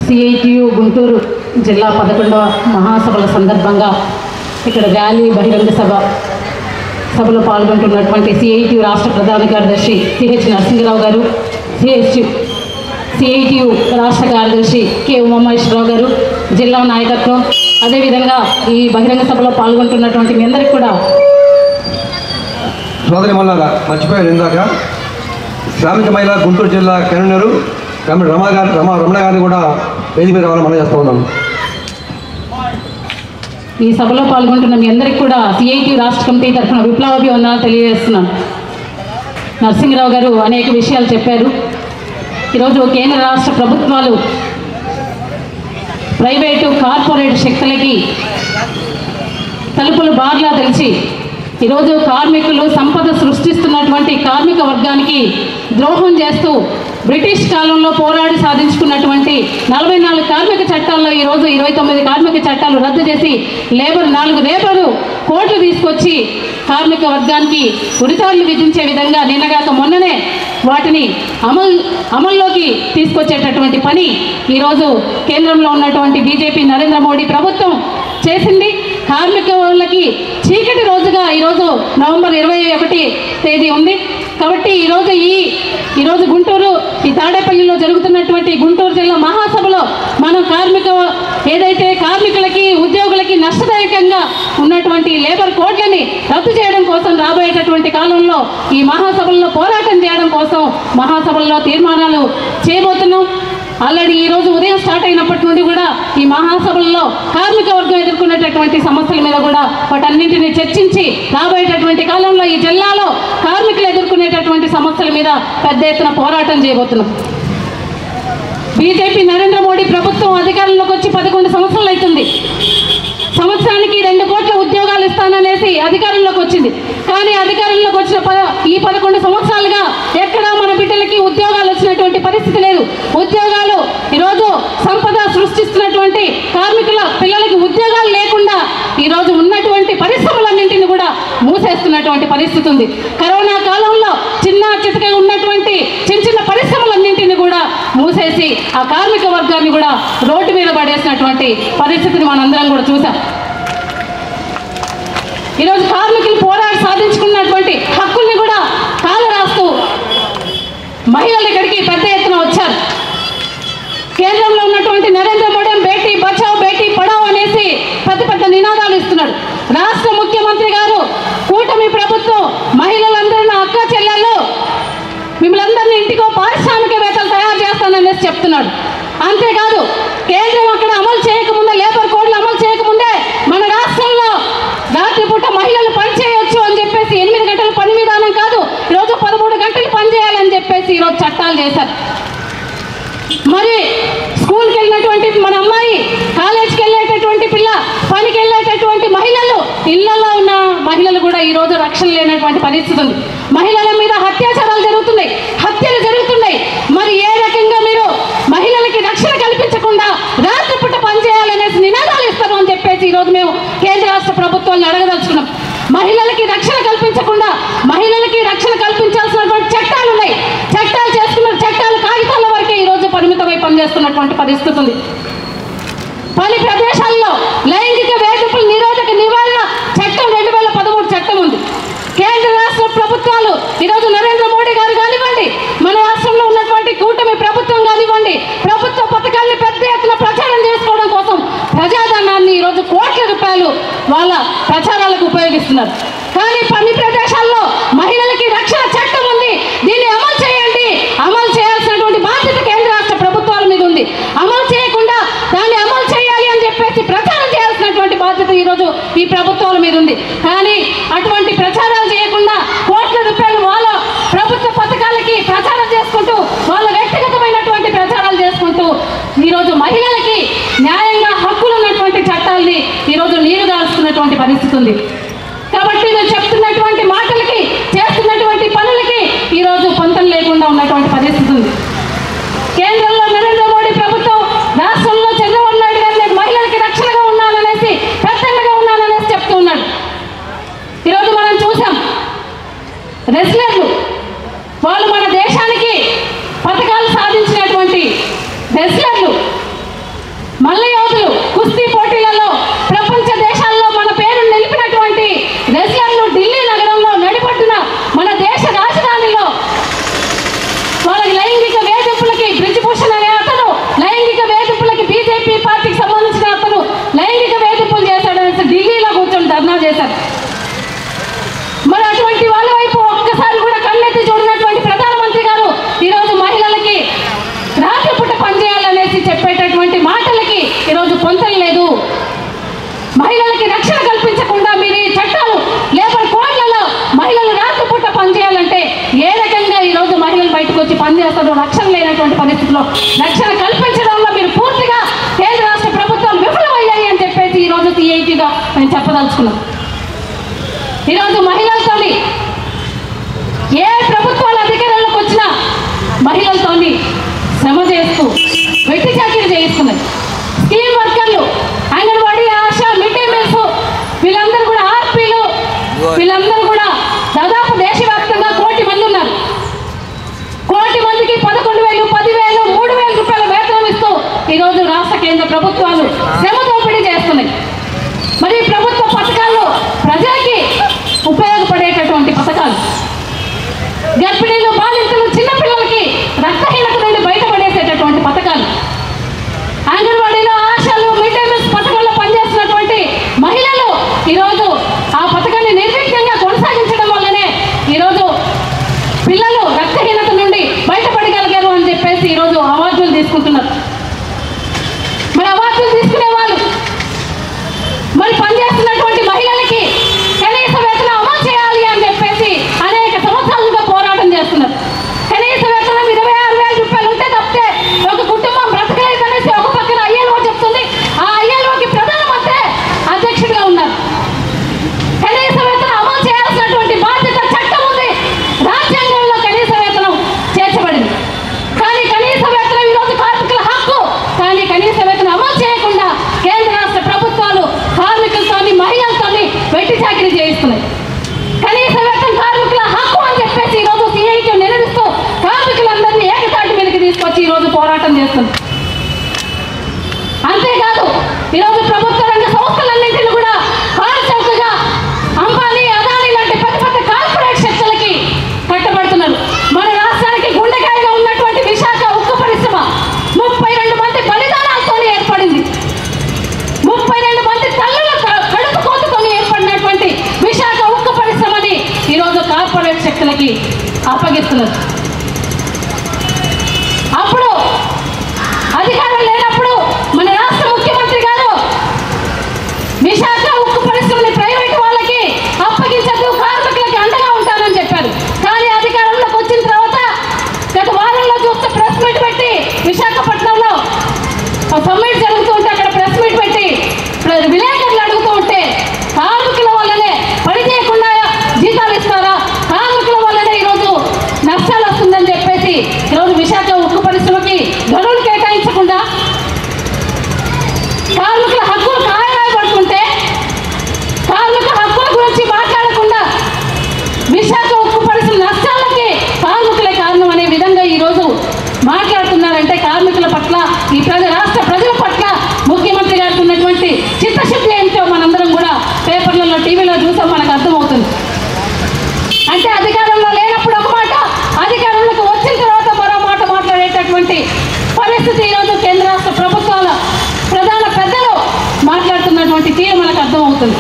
CITU Guntur జిల్లా 11వ మహాసభల సందర్భంగా ఇక్కడ ర్యాలీ బహిరంగ సభలో పాల్గొంటున్నటువంటి సిఐటియు రాష్ట్ర ప్రధాన కార్యదర్శి సిహెచ్ నరసింహరావు గారు, సిఐటియు రాష్ట్ర కార్యదర్శి కె ఉమామహేశ్వరరావు గారు, జిల్లా నాయకత్వం, అదేవిధంగా ఈ బహిరంగ సభలో పాల్గొంటున్నటువంటి మీ అందరికీ కూడా సోదరి మల్లారా మర్చిపోయారు. ఇందాక శ్రామిక మహిళ గుంటూరు జిల్లా కన్వీనరు రమణ గారిని కూడా వేదిక మీద రావాలని మనం చేస్తూ ఉన్నాను. ఈ సభలో పాల్గొంటున్న మీ అందరికీ కూడా సిఐటి రాష్ట్ర కమిటీ తరఫున విప్లవాభివందనాలు తెలియజేస్తున్నాను. నరసింహరావు గారు అనేక విషయాలు చెప్పారు. ఈరోజు కేంద్ర రాష్ట్ర ప్రభుత్వాలు ప్రైవేటు కార్పొరేట్ శక్తులకి తలుపులు బార్లా తెలిసి ఈరోజు కార్మికులు సంపద సృష్టిస్తున్నటువంటి కార్మిక వర్గానికి ద్రోహం చేస్తూ బ్రిటిష్ కాలంలో పోరాడి సాధించుకున్నటువంటి 44 కార్మిక చట్టాల్లో ఈరోజు 29 కార్మిక చట్టాలు రద్దు చేసి 4 లేబర్ కోట్లు తీసుకొచ్చి కార్మిక వర్గానికి ఉరితాళ్లు విధించే విధంగా నిన్నగాక మొన్ననే వాటిని అమల్లోకి తీసుకొచ్చేటటువంటి పని ఈరోజు కేంద్రంలో ఉన్నటువంటి బీజేపీ నరేంద్ర మోడీ ప్రభుత్వం చేసింది. కార్మిక వాళ్ళకి చీకటి రోజుగా ఈరోజు నవంబర్ 21 తేదీ ఉంది. కాబట్టి ఈరోజు గుంటూరు ఈ తాడేపల్లిలో జరుగుతున్నటువంటి గుంటూరు జిల్లా మహాసభలో మనం ఏదైతే కార్మికులకి ఉద్యోగులకి నష్టదాయకంగా ఉన్నటువంటి లేబర్ కోడ్లని రద్దు చేయడం కోసం రాబోయేటటువంటి కాలంలో ఈ మహాసభల్లో పోరాటం చేయడం కోసం మహాసభల్లో తీర్మానాలు చేయబోతున్నాం. ఆల్రెడీ ఈరోజు ఉదయం స్టార్ట్ అయినప్పటి నుండి కూడా ఈ మహాసభల్లో కార్మిక వర్గం ఎదుర్కొనేటటువంటి సమస్యల మీద కూడా వాటన్నింటినీ చర్చించి రాబోయేటటువంటి కాలంలో ఈ జిల్లాలో కార్మికులు ఎదుర్కొనేటటువంటి సమస్యల మీద పెద్ద ఎత్తున పోరాటం చేయబోతున్నాం. బీజేపీ నరేంద్ర మోడీ ప్రభుత్వం అధికారంలోకి వచ్చి 11 సంవత్సరాలు అవుతుంది. సంవత్సరానికి 2 కోట్ల ఉద్యోగాలు ఇస్తాననేసి అధికారంలోకి వచ్చింది. కానీ అధికారంలోకి వచ్చిన ఈ 11 సంవత్సరాలుగా ఎక్కడా మన బిడ్డలకి ఉద్యోగాలు వచ్చినటువంటి పరిస్థితి లేదు. ఉద్యోగాలు ఈరోజు సంపద సృష్టిస్తున్నటువంటి కార్మికుల పిల్లలకి ఉద్యోగాలు లేకుండా ఈరోజు ఉన్నటువంటి పరిశ్రమలన్నింటినీ కూడా మూసేస్తున్నటువంటి పరిస్థితి ఉంది. కరోనా కాలంలో చిన్న చితక ఉన్నటువంటి చిన్న పరిశ్రమలన్నింటినీ కూడా మూసేసి ఆ కార్మిక వర్గాన్ని కూడా రోడ్డు మీద పడేసినటువంటి పరిస్థితిని మనందరం కూడా చూసాం. ఈరోజు కార్మికులు పోరాడి సాధించుకున్నటువంటి హక్కుల్ని కూడా కాలు రాస్తూ మహిళలు ఇక్కడికి పెద్ద ఎత్తున వచ్చారు. కేంద్రంలో ఉన్నటువంటి నరేంద్ర మోడీ బేటీ బచావ్ బేటీ పడావ్ అనేసి పెద్ద నినాదాలు ఇస్తున్నాడు. రాష్ట్ర ముఖ్యమంత్రి గారు కూటమి ప్రభుత్వం మహిళలందరూ అక్క చెల్లెళ్ళు మిమ్మల్ని ఇంటికో పారిశ్రామికవేత్తలు తయారు చేస్తాననేసి చెప్తున్నాడు. అంతేకాదు కేంద్రం అక్కడ అమలు చేయకముందే లేబర్ కోడ్లు అమలు చేయకముందే మన రాష్ట్రంలో రాత్రిపూట మహిళలు పనిచేయొచ్చు అని చెప్పేసి 8 గంటల పని విధానం కాదు, ఈరోజు 13 గంటలు పనిచేయాలని చెప్పేసి ఈరోజు చట్టాలు చేశారు. మరి స్కూల్కి వెళ్ళినటువంటి మన అమ్మాయి, కాలేజ్కి వెళ్ళేటటువంటి పిల్ల, పనికి వెళ్ళేటటువంటి మహిళలు, ఇళ్లలో ఉన్న మహిళలు కూడా ఈరోజు రక్షణ లేనటువంటి పరిస్థితి ఉంది. మహిళల మీద అత్యాచారాలు జరుగుతున్నాయి, హత్యలు జరుగుతున్నాయి. మరి ఏ రకంగా మీరు మహిళలకి రక్షణ కల్పించకుండా రాత్రిపూట పనిచేయాలనేసి నినాదాలు ఇస్తారు అని చెప్పేసి ఈరోజు మేము కేంద్ర రాష్ట్ర ప్రభుత్వాన్ని అడగదలుచుకున్నాం. మహిళలకి రక్షణ కల్పించకుండా మహిళలకి రక్షణ కల్పించాల్సినటువంటి చట్టాలు ఉన్నాయి. చట్టాలు చేసుకున్న చట్టాలు కాగితాల వరకే ఈరోజు పరిమితమై పనిచేస్తున్నటువంటి పరిస్థితి ఉంది. పని ప్రదేశాల్లో లైంగిక వేధింపుల నిరోధక నివారణ చట్టం 2013 చట్టం ఉంది. కేంద్ర రాష్ట్ర ప్రభుత్వాలు ఈరోజు నరేంద్ర మోడీ గారు కానివ్వండి, మన రాష్ట్రంలో ఉన్నటువంటి కూటమి ప్రభుత్వం కానివ్వండి, ప్రభుత్వ పథకాలను పెద్ద ఎత్తున ప్రచారం చేసుకోవడం కోసం ప్రజాధనాన్ని ఈరోజు కోట్ల రూపాయలు వాళ్ళ ప్రచారాలకు ఉపయోగిస్తున్నారు. కానీ పని ప్రదేశాల్లో మహిళలకి రక్షణ చట్టం ఉంది, దీన్ని అమలు చేయండి. అమలు చేయాల్సినటువంటి బాధ్యత కేంద్ర రాష్ట్ర ప్రభుత్వాల మీద ఉంది. అమలు చేయకుండా దాన్ని అమలు చేయాలి అని చెప్పేసి ప్రచారం చేయాల్సినటువంటి బాధ్యత ఈరోజు ఈ ప్రభుత్వాల మీద ఉంది. కానీ అటువంటి ప్రచారాలు చేయకుండా కోట్ల రూపాయలు వాళ్ళ ప్రభుత్వ పథకాలకి ప్రచారం చేసుకుంటూ వాళ్ళ వ్యక్తిగతమైనటువంటి ప్రచారాలు చేసుకుంటూ ఈరోజు మహిళలకి న్యాయంగా హక్కులు ఉన్నటువంటి చట్టాల్ని ఈరోజు నీరుగారుస్తున్నటువంటి పరిస్థితి ఉంది. కాబట్టి నేను చెప్తున్నటువంటి మాటలకి చేస్తున్నటువంటి పనులకి ఈరోజు పొంతం లేకుండా ఉన్నటువంటి పరిస్థితి ఉంది. కేంద్రంలో నరేంద్ర మోడీ ప్రభుత్వం, రాష్ట్రంలో చంద్రబాబు నాయుడు గారు నేను మహిళలకి రక్షణగా ఉన్నాననేసి పెద్దగా ఉన్నాననేసి చెప్తూ ఉన్నాడు. ఈరోజు మనం చూసాం రెస్లర్లు, వాళ్ళు మన దేశానికి పథకాలు సాధించినటువంటి రెస్లర్లు పరిస్థితుల్లో రక్షణ కల్పించడంలో మీరు పూర్తిగా కేంద్ర రాష్ట్ర ప్రభుత్వాలు విఫలమయ్యాయి అని చెప్పేసి ఈరోజు సిఐటిగా నేను చెప్పదలుచుకున్నాను. ఈరోజు మహిళలతోని ఏ ప్రభుత్వాల అధికారంలోకి వచ్చినా మహిళలతోని శ్రమ చేస్తూ వెట్టి చాకిరీ చేయిస్తున్నాయి. స్కీమ్ వర్కర్లు, anganwadi, ASHA, mid day meals, వీళ్ళందరూ కూడా ఆర్పీలు, వీళ్ళందరూ కూడా దాదాపు దేశవ్యాప్తంగా 1 కోటి మంది ఉన్నారు. 1 కోటి మందికి 11,000, 10,000, 3,000 రూపాయల వేతనం ఇస్తూ ఈరోజు రాష్ట్ర కేంద్ర ప్రభుత్వాలు శ్రమ దోపిడీ చేస్తున్నాయి. మరి ప్రభుత్వ పథకాలు ప్రజలకి ఉపయోగపడేటటువంటి పథకాలు, గర్భిణీలు, బాలింతలు, చిన్నపిల్లలకి రక్తహీనత నుండి బయటపడేసేటటువంటి పథకాలు, అంగన్వాడీలో ఆశలు, మిడ్ డే మీల్స్ పథకంలో పనిచేస్తున్నటువంటి మహిళలు ఈరోజు ఆ పథకాన్ని నిర్విఘ్నంగా కొనసాగించడం వల్లనే ఈరోజు పిల్లలు రక్తహీనత నుండి బయటపడగలిగారు అని చెప్పేసి ఈరోజు అవార్డులు తీసుకుంటున్నారు. మరి అవార్డులు తీసుకునే వాళ్ళు మరి పనిచేస్తున్నటువంటి మహిళలకి కనీస వేతనం అమలు చేయాలి అని చెప్పేసి అనేక సంవత్సరాలుగా పోరాటం చేస్తున్నారు. కనీస వేతనం 26,000 రూపాయలు ఉంటే తప్పితే ఒక కుటుంబం బ్రతకలేదు అనేసి ఒక పక్కన ఐఎల్ఓ చెప్తుంది. ఆ ఐఎల్ఓకి ప్రధానమంత్రి అధ్యక్షుడిగా ఉన్నారు. కనీస వేతనం అమలు చేయాల్సినటువంటి బాధ్యత చట్టం ఉంది, రాజ్యాంగంలో కనీస వేతనం చేర్చబడింది. కానీ కనీస వేతనం ఈరోజు కార్మికుల హక్కు, కానీ కనీస వేతనం అమలు చేయకుండా కేంద్ర రాష్ట్ర ప్రభుత్వాలు కార్మికులతోని మహిళలతోని వెట్టి చాకిరీ చేయిస్తున్నాయి. కనీస వేతనం కార్మికుల హక్కు అని చెప్పేసి ఈరోజు సిఐటి నిలదీస్తూ కార్మికులందరినీ ఏకతాటి మీదకి తీసుకొచ్చి ఈరోజు పోరాటం చేస్తుంది. అంతేకాదు ఈరోజు ప్రభుత్వ రంగ సంస్థలన్నింటినీ కూడా కాల్చౌకగా అంబానీ, అదానీ లాంటి పెద్ద పెద్ద కార్పొరేట్ శక్తులకి కట్టబడుతున్నారు. మన రాష్ట్రానికి గుండెకాయగా ఉన్నటువంటి విశాఖ ఉక్కు పరిశ్రమ 32 మంది బలిదానాలతో ఏర్పడింది. 32 మంది తల్లుల కడుపు కోతతో ఏర్పడినటువంటి విశాఖ ఉక్కు పరిశ్రమని ఈరోజు కార్పొరేట్ శక్తులకి అప్పగిస్తున్నారు. అప్పుడు అధికారం లేనప్పుడు మన రాష్ట్ర ముఖ్యమంత్రి గారు విశాఖ ఉక్కు పరిశ్రమని ప్రైవేట్ వాళ్ళకి అప్పగించద్దు, కార్మికులకి అండగా ఉంటానని చెప్పారు. కానీ అధికారంలోకి వచ్చిన తర్వాత గత వారంలో చూస్తే ప్రెస్ మీట్ పెట్టి విశాఖపట్నంలో సమ్మిట్ జరుగుతూ ఉంటే అక్కడ ప్రెస్ మీట్ పెట్టి విలేకరులు అడుగుతూ ఉంటే కార్మికుల వల్లనే పని చేయకుండా జీతాలు ఇస్తారా, కార్మికుల వల్లనే ఈరోజు నష్టాలు వస్తుందని చెప్పేసి ఈరోజు విశాఖ ఉక్కు పరిశ్రమకి గడువులు కేటాయించకుండా కార్మికుల హక్కులు కాయరాయబడుతుంటే కార్మిక హక్కుల గురించి మాట్లాడకుండా విశాఖ ఉక్కు పరిశ్రమ నష్టాలకి కార్మికులే కారణం అనే విధంగా ఈరోజు మాట్లాడుతున్నారంటే కార్మికుల పట్ల, ఈ రాష్ట్ర ప్రజల పట్ల ముఖ్యమంత్రి గారికి ఉన్నటువంటి చిత్తశుద్ధి ఏంటో మనందరం కూడా పేపర్లలో, టీవీలో చూసాం, మనకు అర్థమవుతుంది. అంటే అధికారంలో లేనప్పుడు ఒక మాట, అధికారంలోకి వచ్చిన తర్వాత మరో మాట మాట్లాడేటటువంటి పరిస్థితి ఈరోజు కేంద్ర రాష్ట్ర ప్రభుత్వాల ప్రధాన పెద్దలు మాట్లాడుతున్నటువంటి తీరు మనకు అర్థమవుతుంది.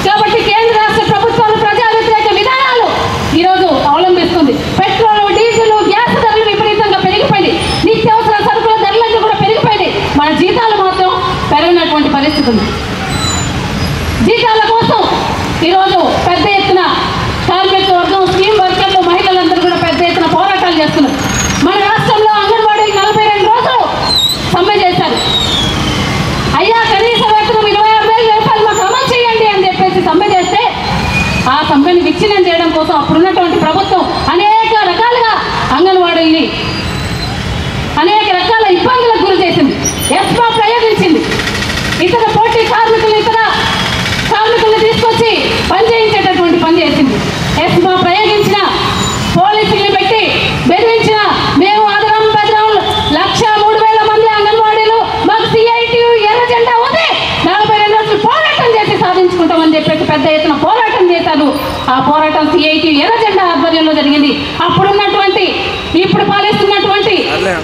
కాబట్టి కేంద్ర రాష్ట్ర ప్రభుత్వాలు ప్రజా వ్యతిరేక విధానాలు ఈరోజు అవలంబిస్తుంది. పెట్రోల్, డీజిల్, గ్యాస్ ధరలు విపరీతంగా పెరిగిపోయింది. నిత్యావసర సరుకుల ధరలన్నీ కూడా పెరిగిపోయింది. మన జీతాలు మాత్రం పెరిగినటువంటి పరిస్థితి ఉంది. జీతాల కోసం ఈరోజు పెద్ద ఎత్తున కార్మిక వర్గం, స్కీమ్ వర్కర్లు, మహిళలందరూ కూడా పెద్ద ఎత్తున పోరాటాలు చేస్తున్నారు. మన రాష్ట్రంలో అంగన్వాడీ 42 రోజులు సమ్మె చేశారు. అయ్యా కనీస వేతనం 26,000 రూపాయలు మాకు అమలు చేయండి అని చెప్పేసి సమ్మె చేస్తే ఆ సమ్మెని విచ్ఛిన్నం చేయడం కోసం అప్పుడున్నటువంటి ప్రభుత్వం అనేక రకాలుగా అంగన్వాడీని అనేక రకాల ఇబ్బందులకు గురి చేసింది. ఎస్మా ప్రయోగించింది. ఇతర పోటీ కార్మికులను తీసుకొచ్చి పనిచేయించేటటువంటి పని చేసింది. ఎస్మా ప్రయోగించిన, పోలీసుల్ని పెట్టి బెదిరించిన, మేము అదనం బెదరం 1,03,000 మంది అంగన్వాడీలు, మాకు సిఐటి ఎర్ర జెండా ఉంది, 42 రోజులు పోరాటం చేసి సాధించుకుంటామని చెప్పేసి పెద్ద ఎత్తున పోరాటం చేశారు. ఆ పోరాటం సిఐటి ఎర్ర జెండా ఆధ్వర్యంలో జరిగింది. అప్పుడున్నటువంటి, ఇప్పుడు పాలిస్తున్నటువంటి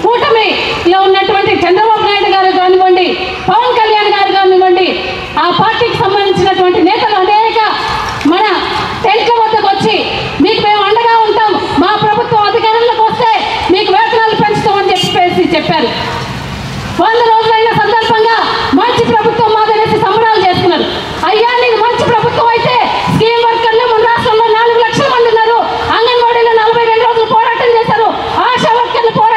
కూటమిలో ఉన్నటువంటి చంద్రబాబు నాయుడు గారు కానివ్వండి, పవన్ కళ్యాణ్ గారు కానివ్వండి, ఆ పార్టీకి సంబంధించినటువంటి నేతలు అనేక మన టెంట్ల వద్దకు వచ్చి మీకు మేము అండగా ఉంటాం, మా ప్రభుత్వం అధికారంలోకి వస్తే మీకు వేతనాలు పెంచుతామని చెప్పేసి చెప్పారు. 100 రోజులైన సందర్భంగా మంచి ప్రభుత్వం మాదనేసి సంబరాలు చేస్తున్నారు. అయ్యా నీది మంచి ప్రభుత్వం అయితే స్కీమ్ వర్కర్లు మన రాష్ట్రంలో 4 లక్షల మంది ఉన్నారు. అంగన్వాడీలో 42 రోజులు పోరాటం చేశారు. ఆశా వర్కర్లు పోరాటం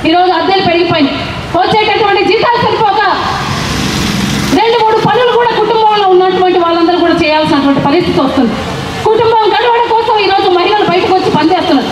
ఈరోజు అద్దెలు పెరిగిపోయినాయి. వచ్చేటటువంటి జీతాలు సరిపోక 2-3 పనులు కూడా కుటుంబంలో ఉన్నటువంటి వాళ్ళందరూ కూడా చేయాల్సినటువంటి పరిస్థితి వస్తుంది. కుటుంబం గడవడం కోసం ఈరోజు మహిళలు బయటకు వచ్చి పనిచేస్తున్నారు.